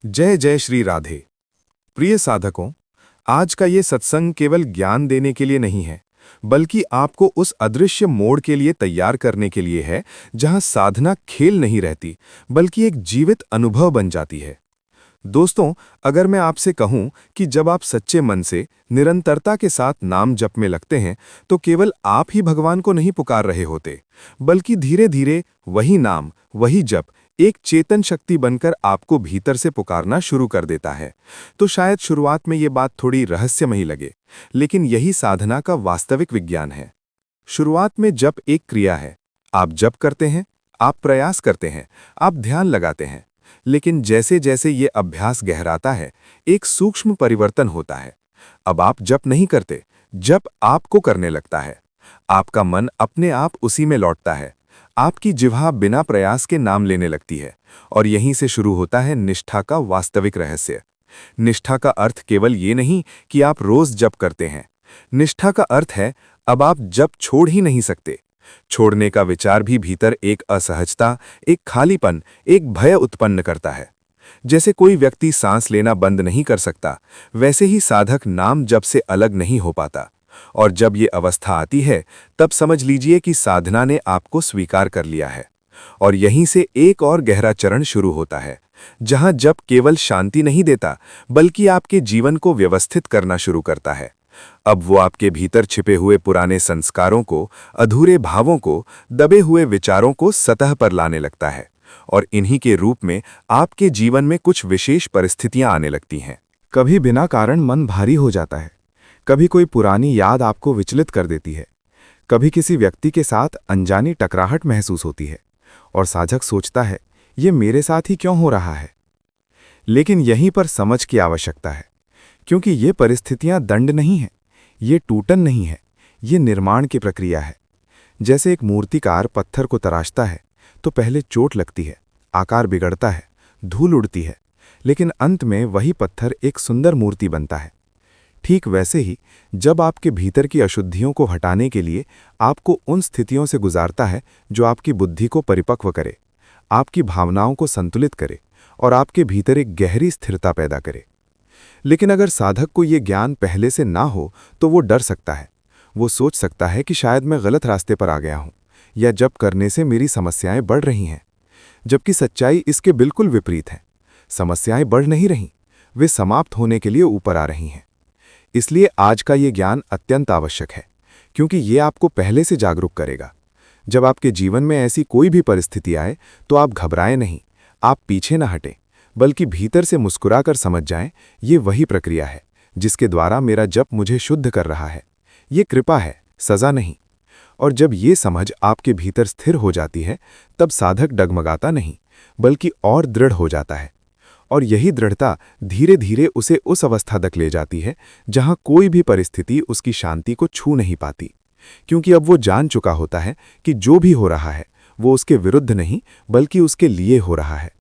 जय जय श्री राधे। प्रिय साधकों, आज का ये सत्संग केवल ज्ञान देने के लिए नहीं है, बल्कि आपको उस अदृश्य मोड़ के लिए तैयार करने के लिए है जहां साधना खेल नहीं रहती, बल्कि एक जीवित अनुभव बन जाती है। दोस्तों, अगर मैं आपसे कहूं कि जब आप सच्चे मन से निरंतरता के साथ नाम जप में लगते हैं, तो केवल आप ही भगवान को नहीं पुकार रहे होते, बल्कि धीरे धीरे वही नाम, वही जप एक चेतन शक्ति बनकर आपको भीतर से पुकारना शुरू कर देता है। तो शायद शुरुआत में ये बात थोड़ी रहस्यमयी लगे, लेकिन यही साधना का वास्तविक विज्ञान है। शुरुआत में जप एक क्रिया है। आप जप करते हैं, आप प्रयास करते हैं, आप ध्यान लगाते हैं। लेकिन जैसे जैसे ये अभ्यास गहराता है, एक सूक्ष्म परिवर्तन होता है। अब आप जप नहीं करते, जप आपको करने लगता है। आपका मन अपने आप उसी में लौटता है। आपकी जिह्वा बिना प्रयास के नाम लेने लगती है, और यहीं से शुरू होता है निष्ठा का वास्तविक रहस्य। निष्ठा का अर्थ केवल ये नहीं कि आप रोज जप करते हैं। निष्ठा का अर्थ है अब आप जप छोड़ ही नहीं सकते। छोड़ने का विचार भी भीतर एक असहजता, एक खालीपन, एक भय उत्पन्न करता है। जैसे कोई व्यक्ति सांस लेना बंद नहीं कर सकता, वैसे ही साधक नाम जप से अलग नहीं हो पाता। और जब ये अवस्था आती है, तब समझ लीजिए कि साधना ने आपको स्वीकार कर लिया है। और यहीं से एक और गहरा चरण शुरू होता है, जहां जप केवल शांति नहीं देता, बल्कि आपके जीवन को व्यवस्थित करना शुरू करता है। अब वो आपके भीतर छिपे हुए पुराने संस्कारों को, अधूरे भावों को, दबे हुए विचारों को सतह पर लाने लगता है, और इन्हीं के रूप में आपके जीवन में कुछ विशेष परिस्थितियां आने लगती हैं। कभी बिना कारण मन भारी हो जाता है, कभी कोई पुरानी याद आपको विचलित कर देती है, कभी किसी व्यक्ति के साथ अनजानी टकराहट महसूस होती है, और साधक सोचता है ये मेरे साथ ही क्यों हो रहा है। लेकिन यहीं पर समझ की आवश्यकता है, क्योंकि ये परिस्थितियां दंड नहीं है, ये टूटन नहीं है, ये निर्माण की प्रक्रिया है। जैसे एक मूर्तिकार पत्थर को तराशता है तो पहले चोट लगती है, आकार बिगड़ता है, धूल उड़ती है, लेकिन अंत में वही पत्थर एक सुंदर मूर्ति बनता है। ठीक वैसे ही जब आपके भीतर की अशुद्धियों को हटाने के लिए आपको उन स्थितियों से गुजारता है जो आपकी बुद्धि को परिपक्व करे, आपकी भावनाओं को संतुलित करे और आपके भीतर एक गहरी स्थिरता पैदा करे। लेकिन अगर साधक को ये ज्ञान पहले से ना हो तो वो डर सकता है। वो सोच सकता है कि शायद मैं गलत रास्ते पर आ गया हूं, या जप करने से मेरी समस्याएं बढ़ रही हैं। जबकि सच्चाई इसके बिल्कुल विपरीत है। समस्याएं बढ़ नहीं रहीं, वे समाप्त होने के लिए ऊपर आ रही हैं। इसलिए आज का ये ज्ञान अत्यंत आवश्यक है, क्योंकि ये आपको पहले से जागरूक करेगा। जब आपके जीवन में ऐसी कोई भी परिस्थिति आए तो आप घबराएं नहीं, आप पीछे न हटें, बल्कि भीतर से मुस्कुराकर समझ जाएं, ये वही प्रक्रिया है जिसके द्वारा मेरा जप मुझे शुद्ध कर रहा है। ये कृपा है, सजा नहीं। और जब ये समझ आपके भीतर स्थिर हो जाती है, तब साधक डगमगाता नहीं, बल्कि और दृढ़ हो जाता है। और यही दृढ़ता धीरे धीरे उसे उस अवस्था तक ले जाती है जहां कोई भी परिस्थिति उसकी शांति को छू नहीं पाती, क्योंकि अब वो जान चुका होता है कि जो भी हो रहा है वो उसके विरुद्ध नहीं, बल्कि उसके लिए हो रहा है।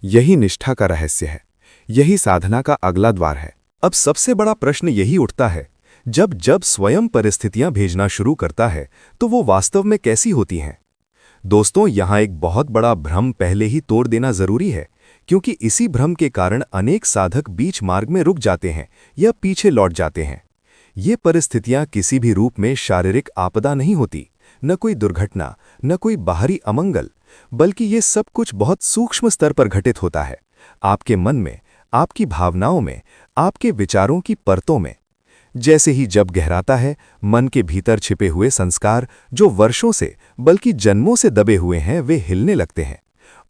यही निष्ठा का रहस्य है, यही साधना का अगला द्वार है। अब सबसे बड़ा प्रश्न यही उठता है, जब जब स्वयं परिस्थितियां भेजना शुरू करता है तो वो वास्तव में कैसी होती हैं? दोस्तों, यहां एक बहुत बड़ा भ्रम पहले ही तोड़ देना जरूरी है, क्योंकि इसी भ्रम के कारण अनेक साधक बीच मार्ग में रुक जाते हैं या पीछे लौट जाते हैं। ये परिस्थितियां किसी भी रूप में शारीरिक आपदा नहीं होती, न कोई दुर्घटना, न कोई बाहरी अमंगल, बल्कि ये सब कुछ बहुत सूक्ष्म स्तर पर घटित होता है, आपके मन में, आपकी भावनाओं में, आपके विचारों की परतों में। जैसे ही जब गहराता है, मन के भीतर छिपे हुए संस्कार जो वर्षों से बल्कि जन्मों से दबे हुए हैं, वे हिलने लगते हैं।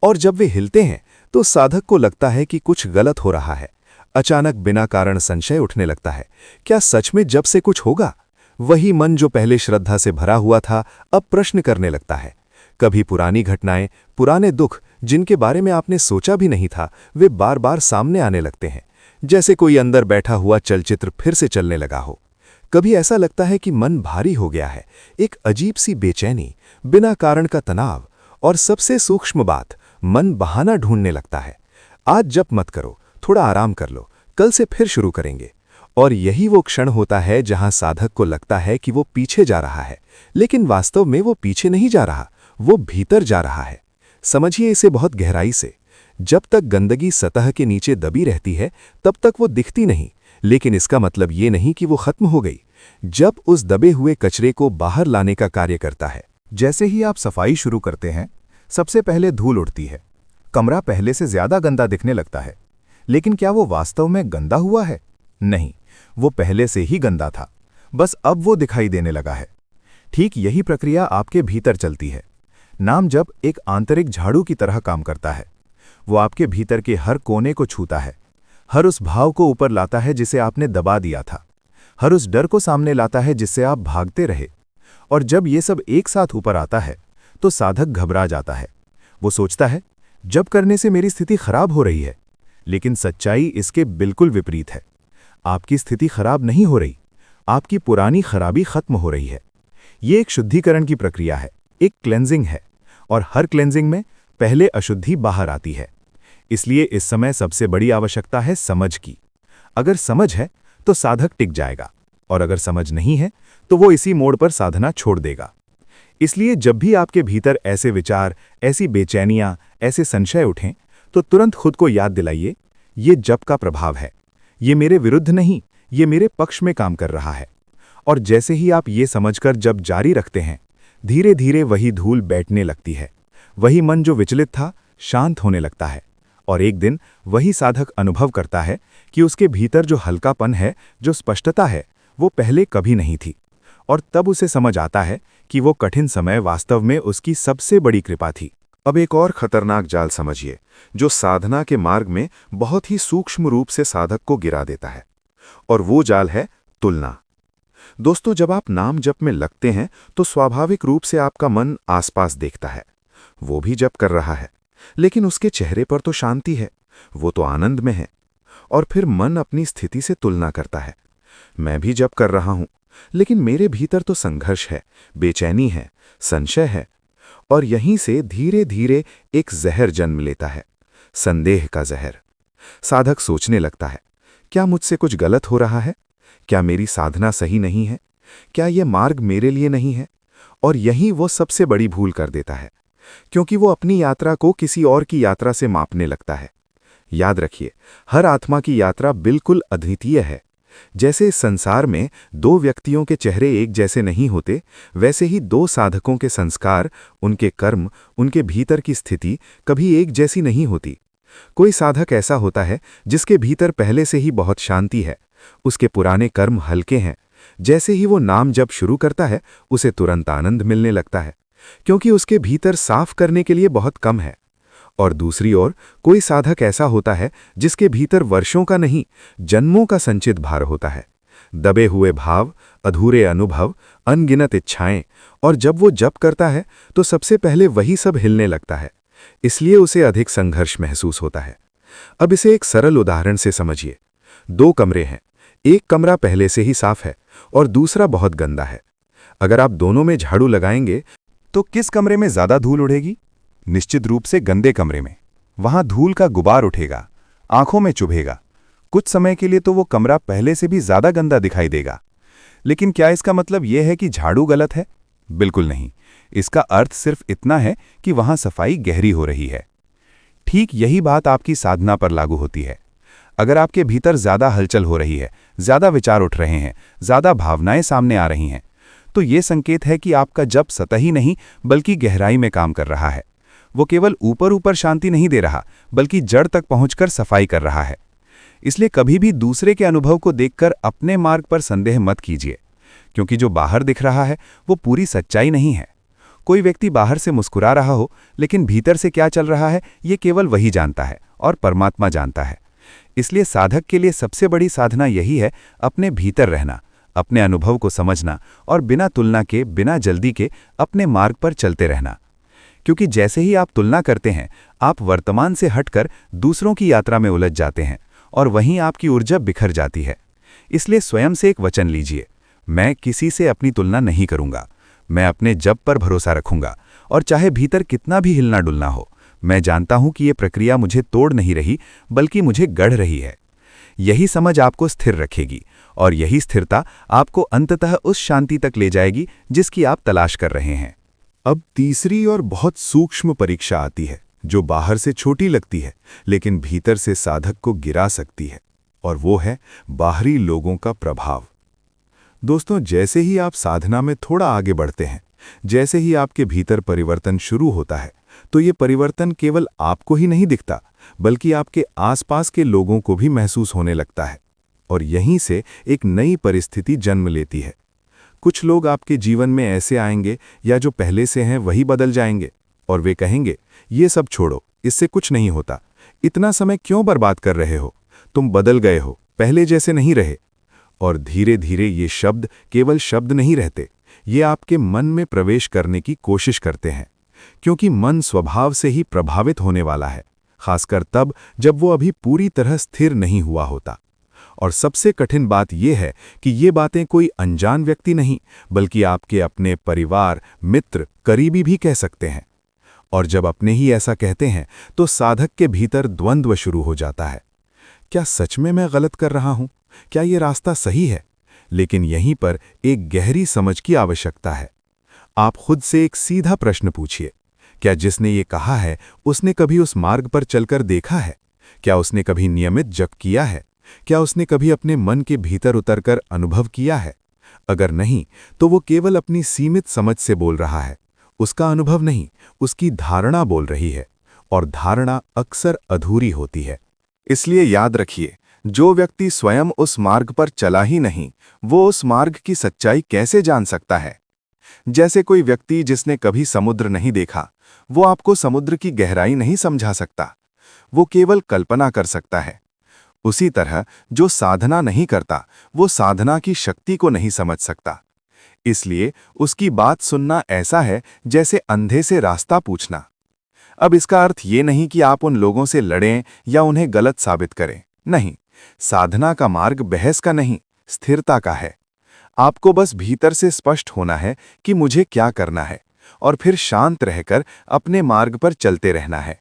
और जब वे हिलते हैं तो साधक को लगता है कि कुछ गलत हो रहा है। अचानक बिना कारण संशय उठने लगता है, क्या सच में जब से कुछ होगा? वही मन जो पहले श्रद्धा से भरा हुआ था, अब प्रश्न करने लगता है। कभी पुरानी घटनाएं, पुराने दुख जिनके बारे में आपने सोचा भी नहीं था, वे बार बार सामने आने लगते हैं, जैसे कोई अंदर बैठा हुआ चलचित्र फिर से चलने लगा हो। कभी ऐसा लगता है कि मन भारी हो गया है, एक अजीब सी बेचैनी, बिना कारण का तनाव, और सबसे सूक्ष्म बात, मन बहाना ढूंढने लगता है। आज जप मत करो, थोड़ा आराम कर लो, कल से फिर शुरू करेंगे। और यही वो क्षण होता है जहां साधक को लगता है कि वो पीछे जा रहा है, लेकिन वास्तव में वो पीछे नहीं जा रहा, वो भीतर जा रहा है। समझिए इसे बहुत गहराई से। जब तक गंदगी सतह के नीचे दबी रहती है तब तक वो दिखती नहीं, लेकिन इसका मतलब ये नहीं कि वो खत्म हो गई। जब उस दबे हुए कचरे को बाहर लाने का कार्य करता है, जैसे ही आप सफाई शुरू करते हैं, सबसे पहले धूल उड़ती है। कमरा पहले से ज्यादा गंदा दिखने लगता है, लेकिन क्या वो वास्तव में गंदा हुआ है? नहीं, वो पहले से ही गंदा था, बस अब वो दिखाई देने लगा है। ठीक यही प्रक्रिया आपके भीतर चलती है। नाम जप एक आंतरिक झाड़ू की तरह काम करता है। वो आपके भीतर के हर कोने को छूता है, हर उस भाव को ऊपर लाता है जिसे आपने दबा दिया था, हर उस डर को सामने लाता है जिससे आप भागते रहे। और जब ये सब एक साथ ऊपर आता है तो साधक घबरा जाता है। वो सोचता है, जब करने से मेरी स्थिति खराब हो रही है, लेकिन सच्चाई इसके बिल्कुल विपरीत है। आपकी स्थिति खराब नहीं हो रही, आपकी पुरानी खराबी खत्म हो रही है। ये एक शुद्धिकरण की प्रक्रिया है, एक क्लेंजिंग है, और हर क्लेंजिंग में पहले अशुद्धि बाहर आती है। इसलिए इस समय सबसे बड़ी आवश्यकता है समझ की। अगर समझ है तो साधक टिक जाएगा, और अगर समझ नहीं है तो वो इसी मोड़ पर साधना छोड़ देगा। इसलिए जब भी आपके भीतर ऐसे विचार, ऐसी बेचैनियां, ऐसे संशय उठें, तो तुरंत खुद को याद दिलाइए, ये जप का प्रभाव है। ये मेरे विरुद्ध नहीं, ये मेरे पक्ष में काम कर रहा है। और जैसे ही आप ये समझकर जप जारी रखते हैं, धीरे धीरे वही धूल बैठने लगती है। वही मन जो विचलित था, शांत होने लगता है। और एक दिन वही साधक अनुभव करता है कि उसके भीतर जो हल्कापन है, जो स्पष्टता है, वो पहले कभी नहीं थी। और तब उसे समझ आता है कि वो कठिन समय वास्तव में उसकी सबसे बड़ी कृपा थी। अब एक और खतरनाक जाल समझिए, जो साधना के मार्ग में बहुत ही सूक्ष्म रूप से साधक को गिरा देता है। और वो जाल है तुलना। दोस्तों, जब आप नाम जप में लगते हैं तो स्वाभाविक रूप से आपका मन आसपास देखता है। वो भी जप कर रहा है, लेकिन उसके चेहरे पर तो शांति है, वो तो आनंद में है। और फिर मन अपनी स्थिति से तुलना करता है। मैं भी जप कर रहा हूं, लेकिन मेरे भीतर तो संघर्ष है, बेचैनी है, संशय है। और यहीं से धीरे धीरे एक जहर जन्म लेता है, संदेह का जहर। साधक सोचने लगता है, क्या मुझसे कुछ गलत हो रहा है? क्या मेरी साधना सही नहीं है? क्या यह मार्ग मेरे लिए नहीं है? और यहीं वो सबसे बड़ी भूल कर देता है, क्योंकि वो अपनी यात्रा को किसी और की यात्रा से मापने लगता है। याद रखिए, हर आत्मा की यात्रा बिल्कुल अद्वितीय है। जैसे इस संसार में दो व्यक्तियों के चेहरे एक जैसे नहीं होते, वैसे ही दो साधकों के संस्कार, उनके कर्म, उनके भीतर की स्थिति कभी एक जैसी नहीं होती। कोई साधक ऐसा होता है जिसके भीतर पहले से ही बहुत शांति है, उसके पुराने कर्म हल्के हैं। जैसे ही वो नाम जप शुरू करता है, उसे तुरंत आनंद मिलने लगता है, क्योंकि उसके भीतर साफ करने के लिए बहुत कम है। और दूसरी ओर कोई साधक ऐसा होता है जिसके भीतर वर्षों का नहीं, जन्मों का संचित भार होता है, दबे हुए भाव, अधूरे अनुभव, अनगिनत इच्छाएं। और जब वो जप करता है तो सबसे पहले वही सब हिलने लगता है, इसलिए उसे अधिक संघर्ष महसूस होता है। अब इसे एक सरल उदाहरण से समझिए। दो कमरे हैं, एक कमरा पहले से ही साफ है और दूसरा बहुत गंदा है। अगर आप दोनों में झाड़ू लगाएंगे तो किस कमरे में ज्यादा धूल उड़ेगी? निश्चित रूप से गंदे कमरे में। वहां धूल का गुबार उठेगा, आंखों में चुभेगा। कुछ समय के लिए तो वो कमरा पहले से भी ज्यादा गंदा दिखाई देगा। लेकिन क्या इसका मतलब यह है कि झाड़ू गलत है? बिल्कुल नहीं। इसका अर्थ सिर्फ इतना है कि वहां सफाई गहरी हो रही है। ठीक यही बात आपकी साधना पर लागू होती है। अगर आपके भीतर ज्यादा हलचल हो रही है, ज्यादा विचार उठ रहे हैं, ज्यादा भावनाएं सामने आ रही हैं, तो ये संकेत है कि आपका जप सतही नहीं बल्कि गहराई में काम कर रहा है। वो केवल ऊपर ऊपर शांति नहीं दे रहा, बल्कि जड़ तक पहुंचकर सफाई कर रहा है। इसलिए कभी भी दूसरे के अनुभव को देखकर अपने मार्ग पर संदेह मत कीजिए, क्योंकि जो बाहर दिख रहा है वो पूरी सच्चाई नहीं है। कोई व्यक्ति बाहर से मुस्कुरा रहा हो, लेकिन भीतर से क्या चल रहा है ये केवल वही जानता है और परमात्मा जानता है। इसलिए साधक के लिए सबसे बड़ी साधना यही है, अपने भीतर रहना, अपने अनुभव को समझना और बिना तुलना के, बिना जल्दी के अपने मार्ग पर चलते रहना। क्योंकि जैसे ही आप तुलना करते हैं, आप वर्तमान से हटकर दूसरों की यात्रा में उलझ जाते हैं और वहीं आपकी ऊर्जा बिखर जाती है। इसलिए स्वयं से एक वचन लीजिए, मैं किसी से अपनी तुलना नहीं करूंगा। मैं अपने जप पर भरोसा रखूंगा, और चाहे भीतर कितना भी हिलना डुलना हो, मैं जानता हूं कि ये प्रक्रिया मुझे तोड़ नहीं रही बल्कि मुझे गढ़ रही है। यही समझ आपको स्थिर रखेगी, और यही स्थिरता आपको अंततः उस शांति तक ले जाएगी जिसकी आप तलाश कर रहे हैं। अब तीसरी और बहुत सूक्ष्म परीक्षा आती है, जो बाहर से छोटी लगती है लेकिन भीतर से साधक को गिरा सकती है, और वो है बाहरी लोगों का प्रभाव। दोस्तों, जैसे ही आप साधना में थोड़ा आगे बढ़ते हैं, जैसे ही आपके भीतर परिवर्तन शुरू होता है, तो ये परिवर्तन केवल आपको ही नहीं दिखता, बल्कि आपके आसपास के लोगों को भी महसूस होने लगता है, और यहीं से एक नई परिस्थिति जन्म लेती है। कुछ लोग आपके जीवन में ऐसे आएंगे या जो पहले से हैं वही बदल जाएंगे, और वे कहेंगे, ये सब छोड़ो, इससे कुछ नहीं होता, इतना समय क्यों बर्बाद कर रहे हो, तुम बदल गए हो, पहले जैसे नहीं रहे। और धीरे धीरे ये शब्द केवल शब्द नहीं रहते, ये आपके मन में प्रवेश करने की कोशिश करते हैं, क्योंकि मन स्वभाव से ही प्रभावित होने वाला है, खासकर तब जब वो अभी पूरी तरह स्थिर नहीं हुआ होता। और सबसे कठिन बात यह है कि ये बातें कोई अनजान व्यक्ति नहीं, बल्कि आपके अपने परिवार, मित्र, करीबी भी कह सकते हैं। और जब अपने ही ऐसा कहते हैं तो साधक के भीतर द्वंद्व शुरू हो जाता है। क्या सच में मैं गलत कर रहा हूं? क्या ये रास्ता सही है? लेकिन यहीं पर एक गहरी समझ की आवश्यकता है। आप खुद से एक सीधा प्रश्न पूछिए, क्या जिसने ये कहा है उसने कभी उस मार्ग पर चलकर देखा है? क्या उसने कभी नियमित जप किया है? क्या उसने कभी अपने मन के भीतर उतरकर अनुभव किया है? अगर नहीं, तो वो केवल अपनी सीमित समझ से बोल रहा है। उसका अनुभव नहीं, उसकी धारणा बोल रही है, और धारणा अक्सर अधूरी होती है। इसलिए याद रखिए, जो व्यक्ति स्वयं उस मार्ग पर चला ही नहीं, वो उस मार्ग की सच्चाई कैसे जान सकता है? जैसे कोई व्यक्ति जिसने कभी समुद्र नहीं देखा, वो आपको समुद्र की गहराई नहीं समझा सकता, वो केवल कल्पना कर सकता है। उसी तरह जो साधना नहीं करता, वो साधना की शक्ति को नहीं समझ सकता। इसलिए उसकी बात सुनना ऐसा है जैसे अंधे से रास्ता पूछना। अब इसका अर्थ ये नहीं कि आप उन लोगों से लड़ें या उन्हें गलत साबित करें। नहीं, साधना का मार्ग बहस का नहीं, स्थिरता का है। आपको बस भीतर से स्पष्ट होना है कि मुझे क्या करना है, और फिर शांत रहकर अपने मार्ग पर चलते रहना है।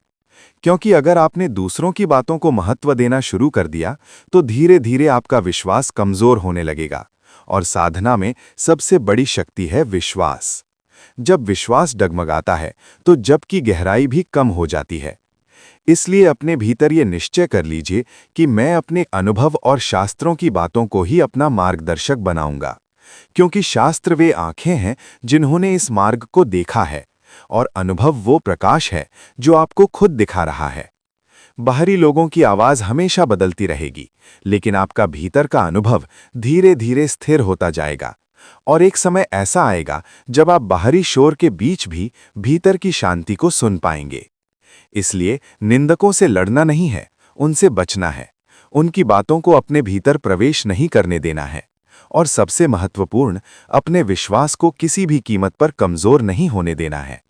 क्योंकि अगर आपने दूसरों की बातों को महत्व देना शुरू कर दिया, तो धीरे धीरे आपका विश्वास कमजोर होने लगेगा। और साधना में सबसे बड़ी शक्ति है विश्वास। जब विश्वास डगमगाता है, तो जप की गहराई भी कम हो जाती है। इसलिए अपने भीतर ये निश्चय कर लीजिए कि मैं अपने अनुभव और शास्त्रों की बातों को ही अपना मार्गदर्शक बनाऊंगा, क्योंकि शास्त्र वे आंखें हैं जिन्होंने इस मार्ग को देखा है, और अनुभव वो प्रकाश है जो आपको खुद दिखा रहा है। बाहरी लोगों की आवाज हमेशा बदलती रहेगी, लेकिन आपका भीतर का अनुभव धीरे धीरे स्थिर होता जाएगा, और एक समय ऐसा आएगा जब आप बाहरी शोर के बीच भी भीतर की शांति को सुन पाएंगे। इसलिए निंदकों से लड़ना नहीं है, उनसे बचना है। उनकी बातों को अपने भीतर प्रवेश नहीं करने देना है, और सबसे महत्वपूर्ण, अपने विश्वास को किसी भी कीमत पर कमजोर नहीं होने देना है,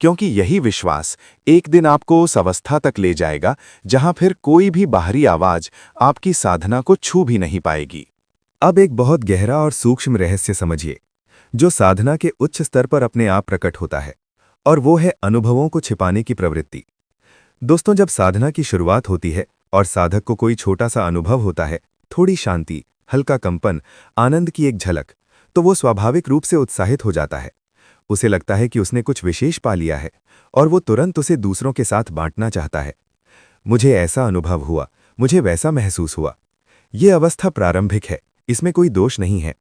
क्योंकि यही विश्वास एक दिन आपको उस अवस्था तक ले जाएगा जहां फिर कोई भी बाहरी आवाज आपकी साधना को छू भी नहीं पाएगी। अब एक बहुत गहरा और सूक्ष्म रहस्य समझिए, जो साधना के उच्च स्तर पर अपने आप प्रकट होता है, और वो है अनुभवों को छिपाने की प्रवृत्ति। दोस्तों, जब साधना की शुरुआत होती है और साधक को कोई छोटा सा अनुभव होता है, थोड़ी शांति, हल्का कंपन, आनंद की एक झलक, तो वो स्वाभाविक रूप से उत्साहित हो जाता है। उसे लगता है कि उसने कुछ विशेष पा लिया है, और वो तुरंत उसे दूसरों के साथ बांटना चाहता है। मुझे ऐसा अनुभव हुआ, मुझे वैसा महसूस हुआ। ये अवस्था प्रारंभिक है, इसमें कोई दोष नहीं है।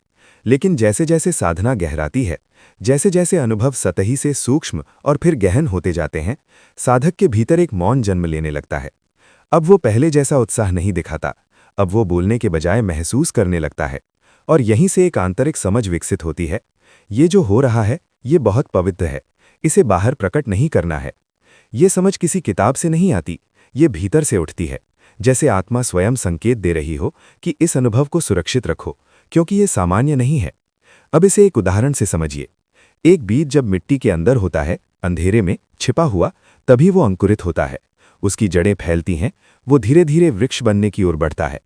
लेकिन जैसे जैसे साधना गहराती है, जैसे जैसे अनुभव सतही से सूक्ष्म और फिर गहन होते जाते हैं, साधक के भीतर एक मौन जन्म लेने लगता है। अब वो पहले जैसा उत्साह नहीं दिखाता, अब वो बोलने के बजाय महसूस करने लगता है, और यहीं से एक आंतरिक समझ विकसित होती है। ये जो हो रहा है, ये बहुत पवित्र है, इसे बाहर प्रकट नहीं करना है। ये समझ किसी किताब से नहीं आती, ये भीतर से उठती है, जैसे आत्मा स्वयं संकेत दे रही हो कि इस अनुभव को सुरक्षित रखो, क्योंकि ये सामान्य नहीं है। अब इसे एक उदाहरण से समझिए। एक बीज जब मिट्टी के अंदर होता है, अंधेरे में छिपा हुआ, तभी वो अंकुरित होता है। उसकी जड़ें फैलती हैं, वो धीरे धीरे वृक्ष बनने की ओर बढ़ता है।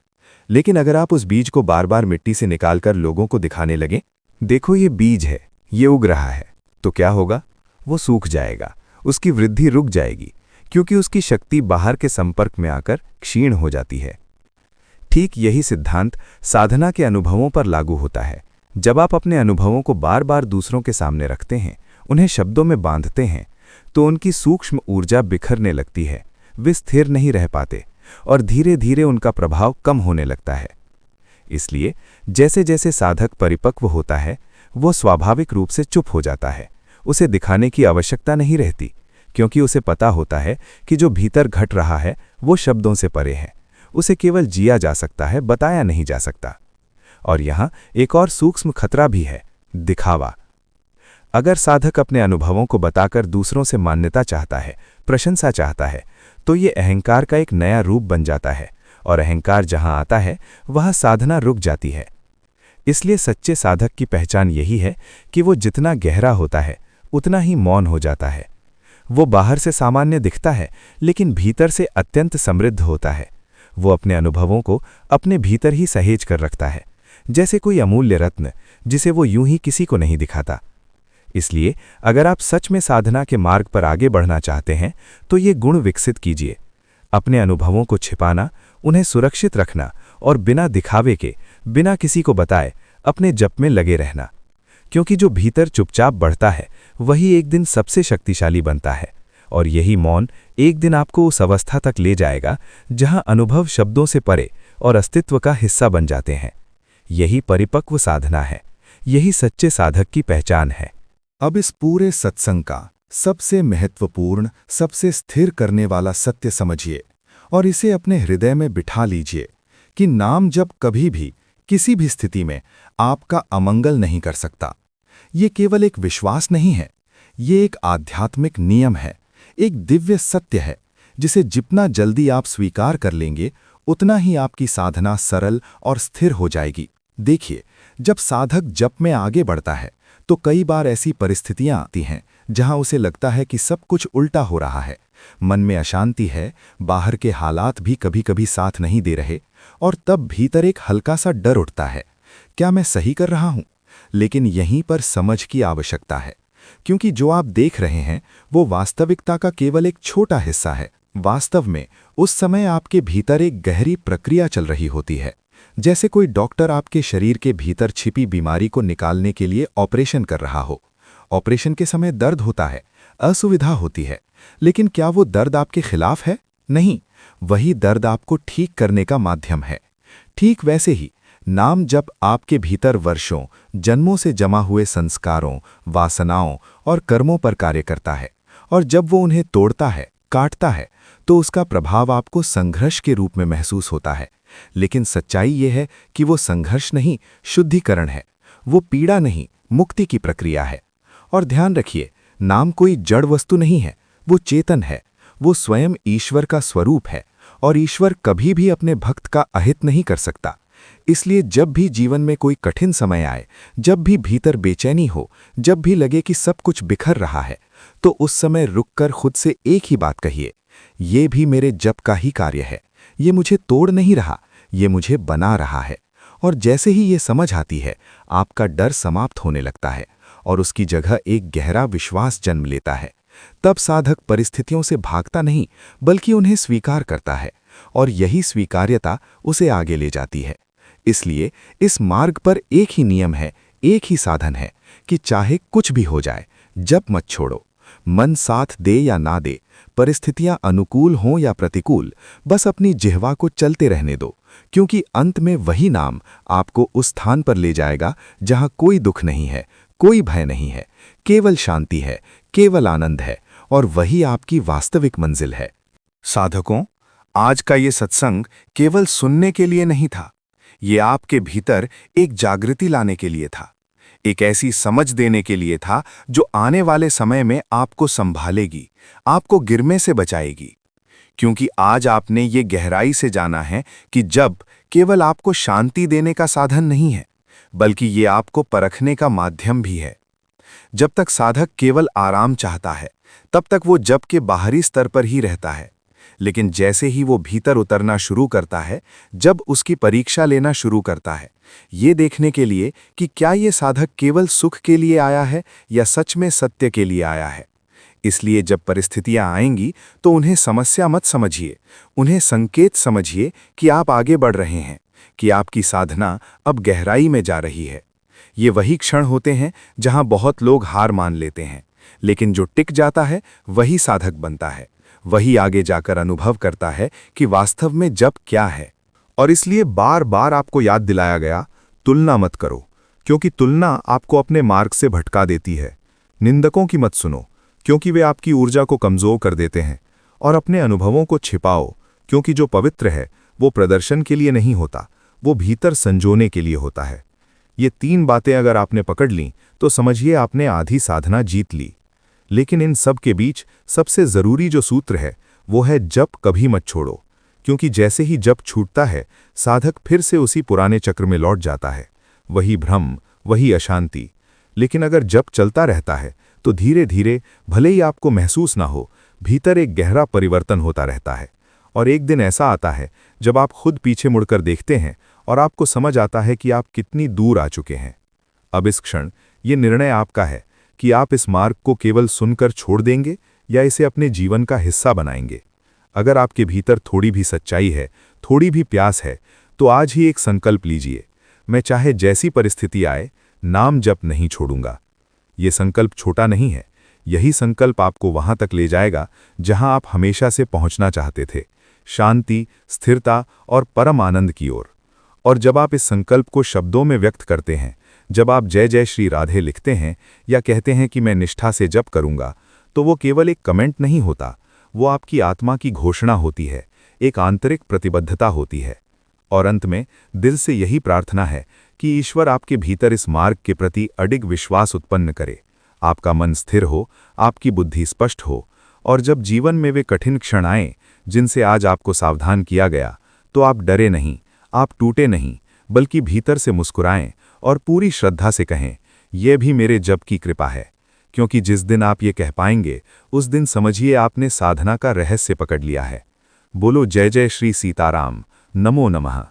लेकिन अगर आप उस बीज को बार बार मिट्टी से निकालकर लोगों को दिखाने लगें, देखो ये बीज है, ये उग रहा है, तो क्या होगा? वो सूख जाएगा, उसकी वृद्धि रुक जाएगी, क्योंकि उसकी शक्ति बाहर के संपर्क में आकर क्षीण हो जाती है। ठीक यही सिद्धांत साधना के अनुभवों पर लागू होता है। जब आप अपने अनुभवों को बार बार दूसरों के सामने रखते हैं, उन्हें शब्दों में बांधते हैं, तो उनकी सूक्ष्म ऊर्जा बिखरने लगती है, वे स्थिर नहीं रह पाते और धीरे धीरे उनका प्रभाव कम होने लगता है। इसलिए जैसे जैसे साधक परिपक्व होता है, वो स्वाभाविक रूप से चुप हो जाता है। उसे दिखाने की आवश्यकता नहीं रहती, क्योंकि उसे पता होता है कि जो भीतर घट रहा है वो शब्दों से परे है। उसे केवल जिया जा सकता है, बताया नहीं जा सकता। और यहाँ एक और सूक्ष्म खतरा भी है, दिखावा। अगर साधक अपने अनुभवों को बताकर दूसरों से मान्यता चाहता है, प्रशंसा चाहता है, तो ये अहंकार का एक नया रूप बन जाता है, और अहंकार जहां आता है वहां साधना रुक जाती है। इसलिए सच्चे साधक की पहचान यही है कि वो जितना गहरा होता है उतना ही मौन हो जाता है। वो बाहर से सामान्य दिखता है, लेकिन भीतर से अत्यंत समृद्ध होता है। वो अपने अनुभवों को अपने भीतर ही सहेज कर रखता है, जैसे कोई अमूल्य रत्न जिसे वो यूं ही किसी को नहीं दिखाता। इसलिए अगर आप सच में साधना के मार्ग पर आगे बढ़ना चाहते हैं तो ये गुण विकसित कीजिए। अपने अनुभवों को छिपाना, उन्हें सुरक्षित रखना और बिना दिखावे के, बिना किसी को बताए अपने जप में लगे रहना। क्योंकि जो भीतर चुपचाप बढ़ता है वही एक दिन सबसे शक्तिशाली बनता है, और यही मौन एक दिन आपको उस अवस्था तक ले जाएगा जहां अनुभव शब्दों से परे और अस्तित्व का हिस्सा बन जाते हैं। यही परिपक्व साधना है, यही सच्चे साधक की पहचान है। अब इस पूरे सत्संग का सबसे महत्वपूर्ण, सबसे स्थिर करने वाला सत्य समझिए और इसे अपने हृदय में बिठा लीजिए कि नाम जप कभी भी, किसी भी स्थिति में आपका अमंगल नहीं कर सकता। ये केवल एक विश्वास नहीं है, ये एक आध्यात्मिक नियम है, एक दिव्य सत्य है, जिसे जितना जल्दी आप स्वीकार कर लेंगे उतना ही आपकी साधना सरल और स्थिर हो जाएगी। देखिए, जब साधक जप में आगे बढ़ता है तो कई बार ऐसी परिस्थितियां आती हैं जहां उसे लगता है कि सब कुछ उल्टा हो रहा है। मन में अशांति है, बाहर के हालात भी कभी कभी साथ नहीं दे रहे, और तब भीतर एक हल्का सा डर उठता है, क्या मैं सही कर रहा हूं? लेकिन यहीं पर समझ की आवश्यकता है, क्योंकि जो आप देख रहे हैं वो वास्तविकता का केवल एक छोटा हिस्सा है। वास्तव में उस समय आपके भीतर एक गहरी प्रक्रिया चल रही होती है, जैसे कोई डॉक्टर आपके शरीर के भीतर छिपी बीमारी को निकालने के लिए ऑपरेशन कर रहा हो। ऑपरेशन के समय दर्द होता है, असुविधा होती है, लेकिन क्या वो दर्द आपके खिलाफ है? नहीं, वही दर्द आपको ठीक करने का माध्यम है। ठीक वैसे ही नाम जप आपके भीतर वर्षों, जन्मों से जमा हुए संस्कारों, वासनाओं और कर्मों पर कार्य करता है, और जब वो उन्हें तोड़ता है, काटता है, तो उसका प्रभाव आपको संघर्ष के रूप में महसूस होता है। लेकिन सच्चाई ये है कि वो संघर्ष नहीं, शुद्धिकरण है। वो पीड़ा नहीं, मुक्ति की प्रक्रिया है। और ध्यान रखिए, नाम कोई जड़ वस्तु नहीं है, वो चेतन है। वो स्वयं ईश्वर का स्वरूप है, और ईश्वर कभी भी अपने भक्त का अहित नहीं कर सकता। इसलिए जब भी जीवन में कोई कठिन समय आए, जब भी भीतर बेचैनी हो, जब भी लगे कि सब कुछ बिखर रहा है, तो उस समय रुककर खुद से एक ही बात कहिए, ये भी मेरे जप का ही कार्य है। ये मुझे तोड़ नहीं रहा, ये मुझे बना रहा है। और जैसे ही ये समझ आती है, आपका डर समाप्त होने लगता है और उसकी जगह एक गहरा विश्वास जन्म लेता है। तब साधक परिस्थितियों से भागता नहीं, बल्कि उन्हें स्वीकार करता है, और यही स्वीकार्यता उसे आगे ले जाती है। इसलिए इस मार्ग पर एक ही नियम है, एक ही साधन है कि चाहे कुछ भी हो जाए, जप मत छोड़ो। मन साथ दे या ना दे, परिस्थितियां अनुकूल हों या प्रतिकूल, बस अपनी जिह्वा को चलते रहने दो, क्योंकि अंत में वही नाम आपको उस स्थान पर ले जाएगा जहां कोई दुख नहीं है, कोई भय नहीं है, केवल शांति है, केवल आनंद है, और वही आपकी वास्तविक मंजिल है। साधकों, आज का ये सत्संग केवल सुनने के लिए नहीं था, ये आपके भीतर एक जागृति लाने के लिए था, एक ऐसी समझ देने के लिए था जो आने वाले समय में आपको संभालेगी, आपको गिरने से बचाएगी। क्योंकि आज आपने ये गहराई से जाना है कि जब केवल आपको शांति देने का साधन नहीं है, बल्कि ये आपको परखने का माध्यम भी है। जब तक साधक केवल आराम चाहता है, तब तक वो जप के बाहरी स्तर पर ही रहता है। लेकिन जैसे ही वो भीतर उतरना शुरू करता है, जब उसकी परीक्षा लेना शुरू करता है, ये देखने के लिए कि क्या ये साधक केवल सुख के लिए आया है या सच में सत्य के लिए आया है। इसलिए जब परिस्थितियां आएंगी तो उन्हें समस्या मत समझिए, उन्हें संकेत समझिए कि आप आगे बढ़ रहे हैं, कि आपकी साधना अब गहराई में जा रही है। ये वही क्षण होते हैं जहां बहुत लोग हार मान लेते हैं, लेकिन जो टिक जाता है वही साधक बनता है। वही आगे जाकर अनुभव करता है कि वास्तव में जप क्या है। और इसलिए बार बार आपको याद दिलाया गया, तुलना मत करो, क्योंकि तुलना आपको अपने मार्ग से भटका देती है। निंदकों की मत सुनो, क्योंकि वे आपकी ऊर्जा को कमजोर कर देते हैं। और अपने अनुभवों को छिपाओ, क्योंकि जो पवित्र है वो प्रदर्शन के लिए नहीं होता, वो भीतर संजोने के लिए होता है। ये 3 बातें अगर आपने पकड़ लीं तो समझिए आपने आधी साधना जीत ली। लेकिन इन सब के बीच सबसे जरूरी जो सूत्र है वो है जप कभी मत छोड़ो, क्योंकि जैसे ही जप छूटता है साधक फिर से उसी पुराने चक्र में लौट जाता है। वही भ्रम, वही अशांति। लेकिन अगर जप चलता रहता है तो धीरे धीरे, भले ही आपको महसूस ना हो, भीतर एक गहरा परिवर्तन होता रहता है। और एक दिन ऐसा आता है जब आप खुद पीछे मुड़कर देखते हैं और आपको समझ आता है कि आप कितनी दूर आ चुके हैं। अब इस क्षण ये निर्णय आपका है कि आप इस मार्ग को केवल सुनकर छोड़ देंगे या इसे अपने जीवन का हिस्सा बनाएंगे। अगर आपके भीतर थोड़ी भी सच्चाई है, थोड़ी भी प्यास है, तो आज ही एक संकल्प लीजिए, मैं चाहे जैसी परिस्थिति आए, नाम जप नहीं छोड़ूंगा। ये संकल्प छोटा नहीं है, यही संकल्प आपको वहां तक ले जाएगा जहां आप हमेशा से पहुंचना चाहते थे, शांति, स्थिरता और परम आनंद की ओर। और जब आप इस संकल्प को शब्दों में व्यक्त करते हैं, जब आप जय जय श्री राधे लिखते हैं या कहते हैं कि मैं निष्ठा से जप करूंगा, तो वो केवल एक कमेंट नहीं होता, वो आपकी आत्मा की घोषणा होती है, एक आंतरिक प्रतिबद्धता होती है। और अंत में दिल से यही प्रार्थना है कि ईश्वर आपके भीतर इस मार्ग के प्रति अडिग विश्वास उत्पन्न करे, आपका मन स्थिर हो, आपकी बुद्धि स्पष्ट हो, और जब जीवन में वे कठिन क्षण आएं जिनसे आज आपको सावधान किया गया, तो आप डरे नहीं, आप टूटे नहीं, बल्कि भीतर से मुस्कुराएं और पूरी श्रद्धा से कहें, यह भी मेरे जप की कृपा है। क्योंकि जिस दिन आप ये कह पाएंगे, उस दिन समझिए आपने साधना का रहस्य पकड़ लिया है। बोलो जय जय श्री सीताराम, नमो नमः।